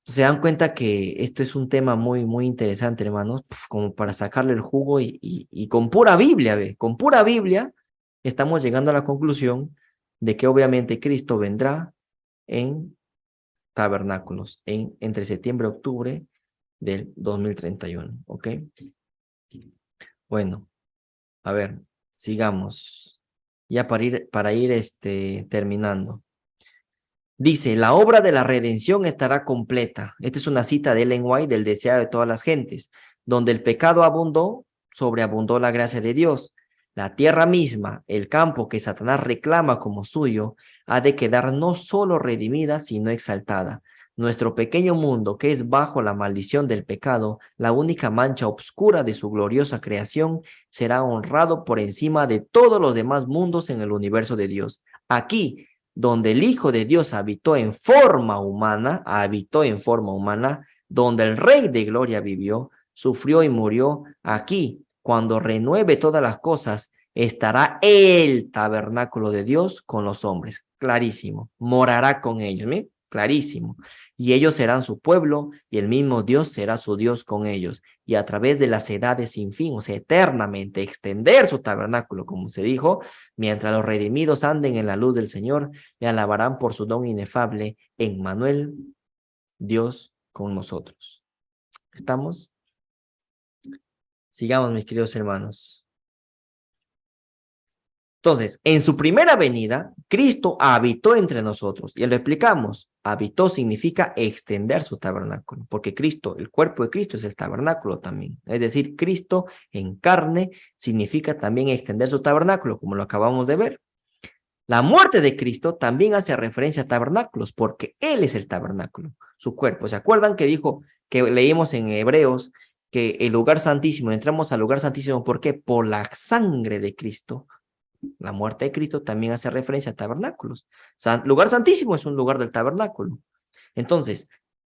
Se dan cuenta que esto es un tema muy, muy interesante, hermanos, como para sacarle el jugo y con pura Biblia, con pura Biblia, estamos llegando a la conclusión de que obviamente Cristo vendrá en tabernáculos entre septiembre y octubre del 2031, ¿ok? Bueno, a ver, sigamos. Ya para ir terminando. Dice, la obra de la redención estará completa. Esta es una cita de Ellen White, del Deseado de todas las gentes. Donde el pecado abundó, sobreabundó la gracia de Dios. La tierra misma, el campo que Satanás reclama como suyo, ha de quedar no solo redimida, sino exaltada. Nuestro pequeño mundo, que es bajo la maldición del pecado, la única mancha obscura de su gloriosa creación, será honrado por encima de todos los demás mundos en el universo de Dios. Aquí, donde el Hijo de Dios habitó en forma humana, donde el Rey de Gloria vivió, sufrió y murió, aquí, cuando renueve todas las cosas, estará el tabernáculo de Dios con los hombres. Clarísimo. Morará con ellos. ¿Me? Clarísimo. Y ellos serán su pueblo, y el mismo Dios será su Dios con ellos. Y a través de las edades sin fin, o sea, eternamente, extender su tabernáculo, como se dijo, mientras los redimidos anden en la luz del Señor, le alabarán por su don inefable, Emmanuel, Dios con nosotros. ¿Estamos? Sigamos, mis queridos hermanos. Entonces, en su primera venida, Cristo habitó entre nosotros. Y lo explicamos. Habitó significa extender su tabernáculo, porque Cristo, el cuerpo de Cristo es el tabernáculo también. Es decir, Cristo en carne significa también extender su tabernáculo, como lo acabamos de ver. La muerte de Cristo también hace referencia a tabernáculos, porque Él es el tabernáculo, su cuerpo. ¿Se acuerdan que dijo, que leímos en Hebreos, que el lugar santísimo, entramos al lugar santísimo, ¿por qué? Por la sangre de Cristo. La muerte de Cristo también hace referencia a tabernáculos. Lugar santísimo es un lugar del tabernáculo. Entonces,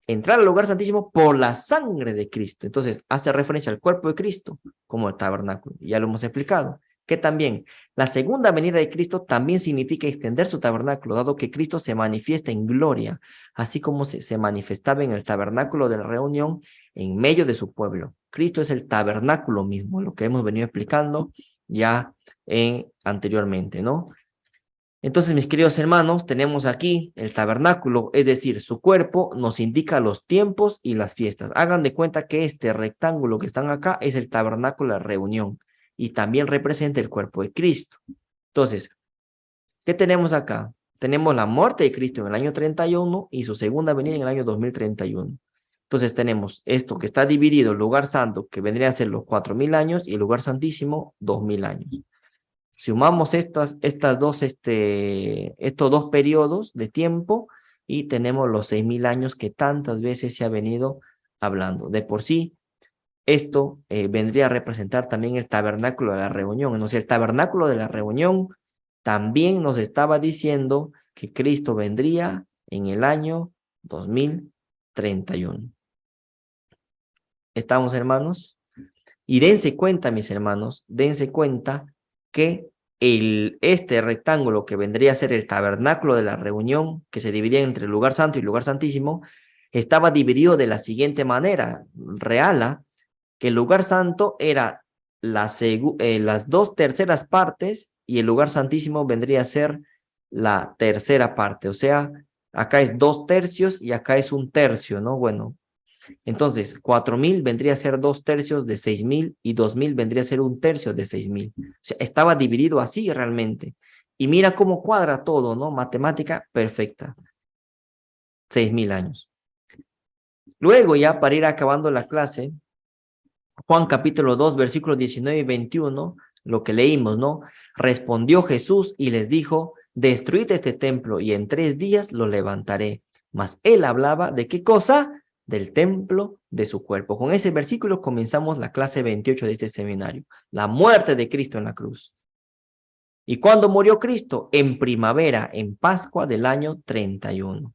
entrar al lugar santísimo por la sangre de Cristo. Entonces, hace referencia al cuerpo de Cristo como el tabernáculo. Ya lo hemos explicado. Que también, la segunda venida de Cristo también significa extender su tabernáculo, dado que Cristo se manifiesta en gloria, así como se manifestaba en el tabernáculo de la reunión en medio de su pueblo. Cristo es el tabernáculo mismo, lo que hemos venido explicando ya anteriormente, ¿no? Entonces, mis queridos hermanos, tenemos aquí el tabernáculo, es decir, su cuerpo nos indica los tiempos y las fiestas. Hagan de cuenta que este rectángulo que están acá es el tabernáculo de la reunión y también representa el cuerpo de Cristo. Entonces, ¿qué tenemos acá? Tenemos la muerte de Cristo en el año 31 y su segunda venida en el año 2031. Entonces tenemos esto que está dividido, el lugar santo, que vendría a ser los 4000 años, y el lugar santísimo, 2000 años. Sumamos estos dos periodos de tiempo y tenemos los 6000 años que tantas veces se ha venido hablando. De por sí, esto vendría a representar también el tabernáculo de la reunión. Entonces, el tabernáculo de la reunión también nos estaba diciendo que Cristo vendría en el año 2031. ¿Estamos, hermanos? Y dense cuenta, mis hermanos, dense cuenta que este rectángulo que vendría a ser el tabernáculo de la reunión, que se dividía entre el lugar santo y el lugar santísimo, estaba dividido de la siguiente manera, real, que el lugar santo era las 2/3 partes y el lugar santísimo vendría a ser la tercera parte. O sea, acá es 2/3 y acá es 1/3, ¿no? Bueno, entonces 4000 vendría a ser 2/3 de 6000 y 2000 vendría a ser 1/3 de 6000. O sea, estaba dividido así realmente. Y mira cómo cuadra todo, ¿no? Matemática perfecta. 6000 años. Luego ya para ir acabando la clase, Juan capítulo 2, versículos 19 y 21, lo que leímos, ¿no? Respondió Jesús y les dijo, destruid este templo y en 3 días lo levantaré. Mas él hablaba de ¿qué cosa? Del templo de su cuerpo. Con ese versículo comenzamos la clase 28 de este seminario. La muerte de Cristo en la cruz. ¿Y cuándo murió Cristo? En primavera, en Pascua del año 31.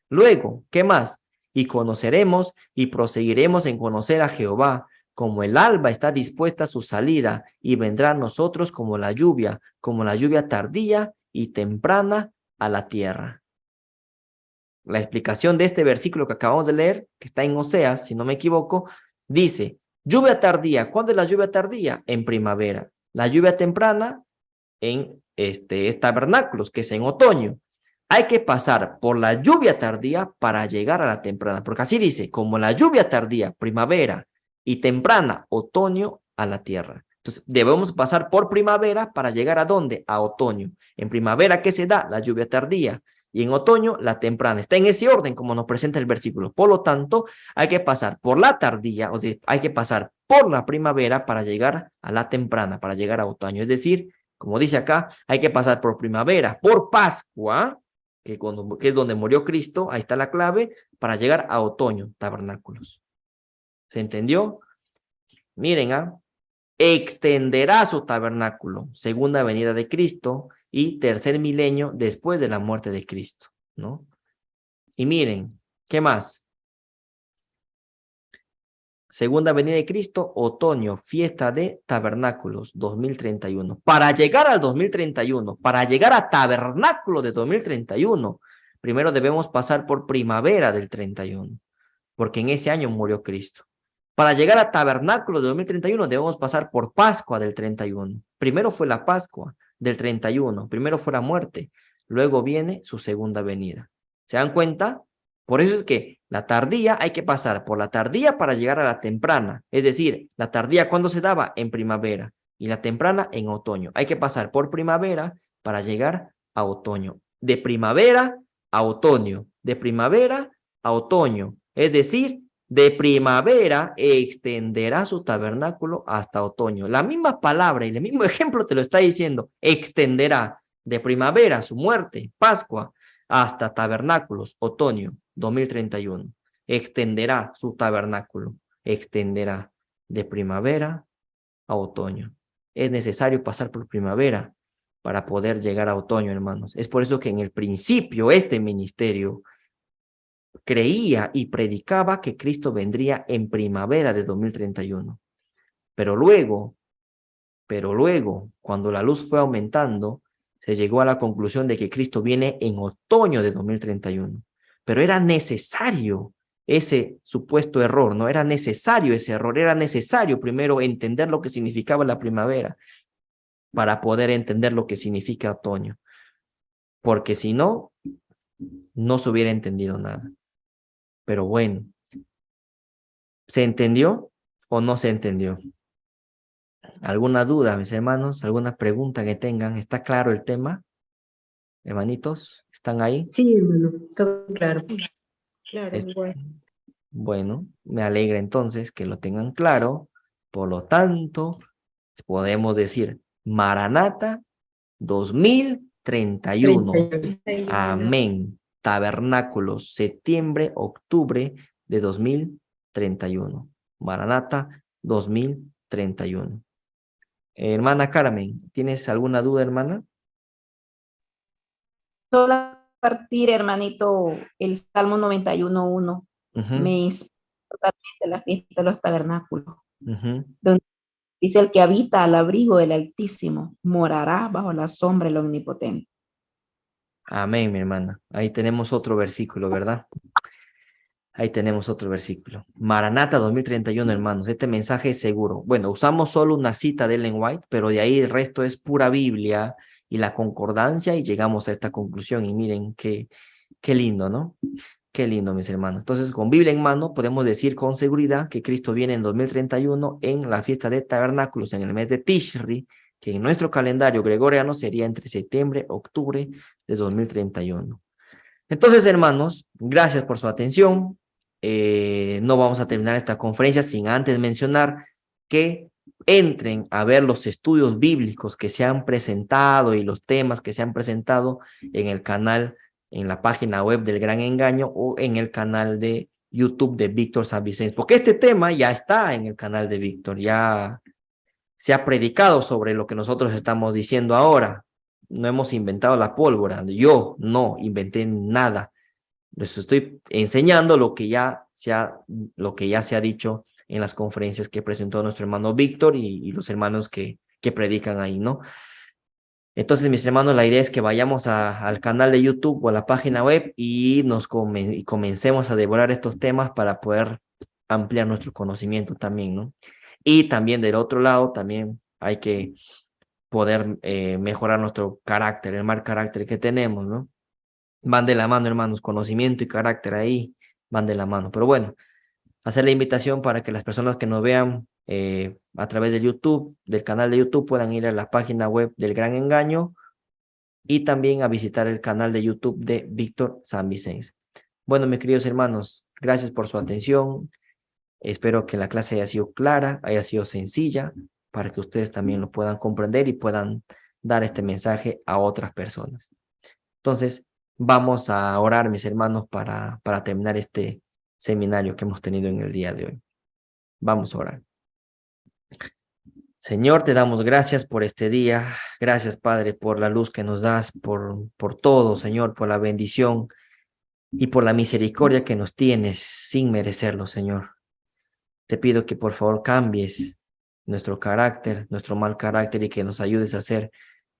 Luego, ¿qué más? Y conoceremos y proseguiremos en conocer a Jehová, como el alba está dispuesta a su salida, y vendrá a nosotros como la lluvia tardía y temprana a la tierra. La explicación de este versículo que acabamos de leer, que está en Oseas, si no me equivoco, dice, lluvia tardía. ¿Cuándo es la lluvia tardía? En primavera. La lluvia temprana en tabernáculos, que es en otoño. Hay que pasar por la lluvia tardía para llegar a la temprana, porque así dice, como la lluvia tardía, primavera, y temprana, otoño, a la tierra. Entonces, debemos pasar por primavera para llegar ¿a dónde? A otoño. En primavera, ¿qué se da? La lluvia tardía. y en otoño la temprana. Está en ese orden como nos presenta el versículo. Por lo tanto, hay que pasar por la tardía, o sea, hay que pasar por la primavera para llegar a la temprana, para llegar a otoño. Es decir, como dice acá, hay que pasar por primavera, por Pascua, que es donde murió Cristo, ahí está la clave, para llegar a otoño, tabernáculos. ¿Se entendió? Miren, extenderá su tabernáculo, segunda venida de Cristo y tercer milenio después de la muerte de Cristo, ¿no? Y miren, ¿qué más? Segunda venida de Cristo, otoño, fiesta de tabernáculos 2031. Para llegar al 2031, para llegar a tabernáculo de 2031, primero debemos pasar por primavera del 31, porque en ese año murió Cristo. Para llegar a tabernáculo de 2031 debemos pasar por Pascua del 31. Primero fue la Pascua del 31, primero fue la muerte, luego viene su segunda venida. ¿Se dan cuenta? Por eso es que la tardía hay que pasar por la tardía para llegar a la temprana. Es decir, la tardía, ¿cuándo se daba? En primavera. Y la temprana en otoño. Hay que pasar por primavera para llegar a otoño. De primavera a otoño. De primavera a otoño. Es decir, de primavera extenderá su tabernáculo hasta otoño. La misma palabra y el mismo ejemplo te lo está diciendo. Extenderá de primavera su muerte, Pascua, hasta tabernáculos, otoño 2031. Extenderá su tabernáculo, extenderá de primavera a otoño. Es necesario pasar por primavera para poder llegar a otoño, hermanos. Es por eso que en el principio este ministerio creía y predicaba que Cristo vendría en primavera de 2031. Pero luego, cuando la luz fue aumentando, se llegó a la conclusión de que Cristo viene en otoño de 2031. Pero era necesario ese supuesto error, no era necesario ese error, era necesario primero entender lo que significaba la primavera para poder entender lo que significa otoño. Porque si no, no se hubiera entendido nada. Pero bueno, ¿se entendió o no se entendió? ¿Alguna duda, mis hermanos? ¿Alguna pregunta que tengan? ¿Está claro el tema? Hermanitos, ¿están ahí? Sí, hermano, todo claro. Claro, bueno. Bueno, me alegra entonces que lo tengan claro. Por lo tanto, podemos decir Maranata 2031. 31. Amén. Tabernáculos, septiembre, octubre de 2031. Maranata 2031. Hermana Carmen, ¿tienes alguna duda, hermana? Solo a partir, hermanito, el Salmo 91:1 me inspira totalmente la fiesta de los tabernáculos, donde dice: el que habita al abrigo del Altísimo morará bajo la sombra del Omnipotente. Amén, mi hermana. Ahí tenemos otro versículo, ¿verdad? Ahí tenemos otro versículo. Maranata 2031, hermanos. Este mensaje es seguro. Bueno, usamos solo una cita de Ellen White, pero de ahí el resto es pura Biblia y la concordancia y llegamos a esta conclusión. Y miren qué lindo, ¿no? Qué lindo, mis hermanos. Entonces, con Biblia en mano, podemos decir con seguridad que Cristo viene en 2031 en la fiesta de tabernáculos, en el mes de Tishri, que en nuestro calendario gregoriano sería entre septiembre y octubre de 2031. Entonces, hermanos, gracias por su atención. No vamos a terminar esta conferencia sin antes mencionar que entren a ver los estudios bíblicos que se han presentado y los temas que se han presentado en el canal, en la página web del Gran Engaño o en el canal de YouTube de Víctor San Vicente, porque este tema ya está en el canal de Víctor, ya se ha predicado sobre lo que nosotros estamos diciendo ahora. No hemos inventado la pólvora, yo no inventé nada. Les estoy enseñando lo que ya se ha dicho en las conferencias que presentó nuestro hermano Víctor y los hermanos que predican ahí, ¿no? Entonces, mis hermanos, la idea es que vayamos al canal de YouTube o a la página web y comencemos a devorar estos temas para poder ampliar nuestro conocimiento también, ¿no? Y también del otro lado, también hay que poder mejorar nuestro carácter, el mal carácter que tenemos, ¿no? Van de la mano, hermanos, conocimiento y carácter ahí van de la mano. Pero bueno, hacer la invitación para que las personas que nos vean a través de YouTube, del canal de YouTube, puedan ir a la página web del Gran Engaño y también a visitar el canal de YouTube de Víctor San Vicente. Bueno, mis queridos hermanos, gracias por su atención. Espero que la clase haya sido clara, haya sido sencilla, para que ustedes también lo puedan comprender y puedan dar este mensaje a otras personas. Entonces, vamos a orar, mis hermanos, para terminar este seminario que hemos tenido en el día de hoy. Vamos a orar. Señor, te damos gracias por este día. Gracias, Padre, por la luz que nos das, por todo, Señor, por la bendición y por la misericordia que nos tienes sin merecerlo, Señor. Te pido que por favor cambies nuestro carácter, nuestro mal carácter, y que nos ayudes a ser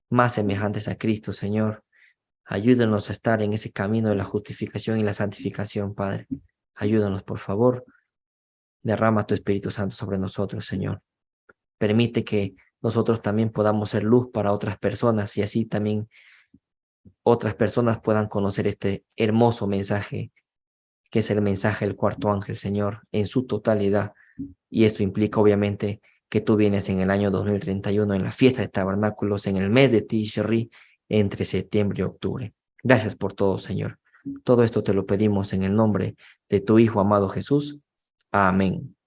más semejantes a Cristo, Señor. Ayúdanos a estar en ese camino de la justificación y la santificación, Padre. Ayúdanos, por favor. Derrama tu Espíritu Santo sobre nosotros, Señor. Permite que nosotros también podamos ser luz para otras personas, y así también otras personas puedan conocer este hermoso mensaje, que es el mensaje del cuarto ángel, Señor, en su totalidad. Y esto implica, obviamente, que tú vienes en el año 2031, en la fiesta de tabernáculos, en el mes de Tishri, entre septiembre y octubre. Gracias por todo, Señor. Todo esto te lo pedimos en el nombre de tu Hijo amado Jesús. Amén.